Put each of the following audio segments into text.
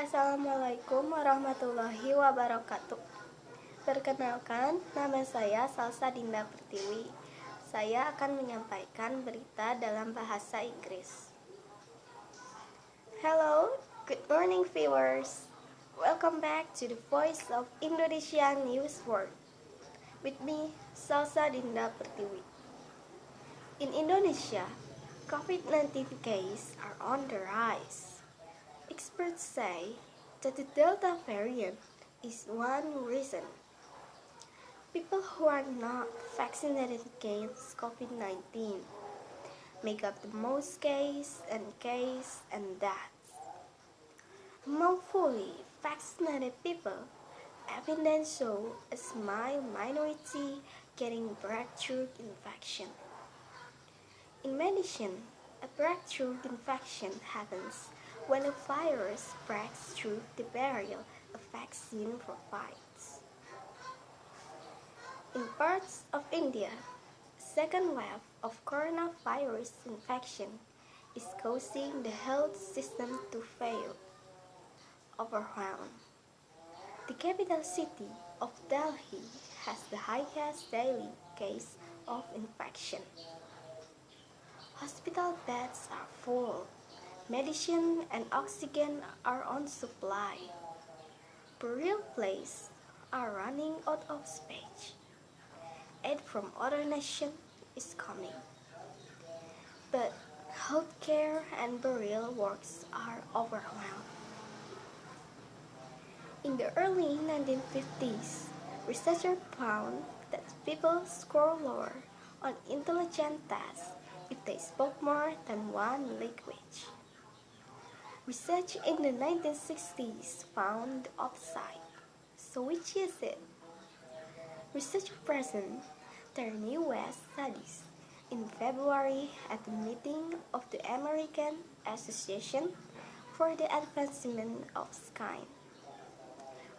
Assalamualaikum warahmatullahi wabarakatuh. Perkenalkan, nama saya Shalsa Dinda Pertiwi. Saya akan menyampaikan berita dalam bahasa Inggris. Hello, good morning viewers. Welcome back to the Voice of Indonesia News World. With me, Shalsa Dinda Pertiwi. In Indonesia, COVID-19 cases are on the rise. Experts say that the Delta variant is one reason. People who are not vaccinated against COVID-19 make up the most cases and deaths. Among fully vaccinated people, evidence shows a small minority getting breakthrough infection. In medicine, a breakthrough infection happens when a virus breaks through the barrier a vaccine provides. In parts of India, a second wave of coronavirus infection is causing the health system to fail. Overwhelmed. The capital city of Delhi has the highest daily case of infection. Hospital beds are full. Medicine and oxygen are on supply. Burial places are running out of space. Aid from other nations is coming. But healthcare and burial works are overwhelmed. In the early 1950s, researchers found that people score lower on intelligence tests if they spoke more than one language. Research in the 1960s found the opposite. So which is it? Researchers present their newest studies in February at the meeting of the American Association for the Advancement of Science.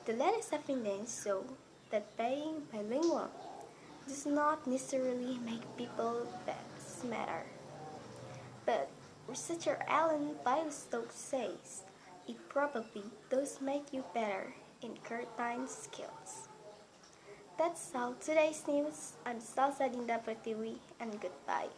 The latest evidence show that being bilingual does not necessarily make people smarter. But researcher Alan Bilestock says it probably does make you better in certain skills. That's all today's news. I'm Shalsa Dinda Pertiwi and goodbye.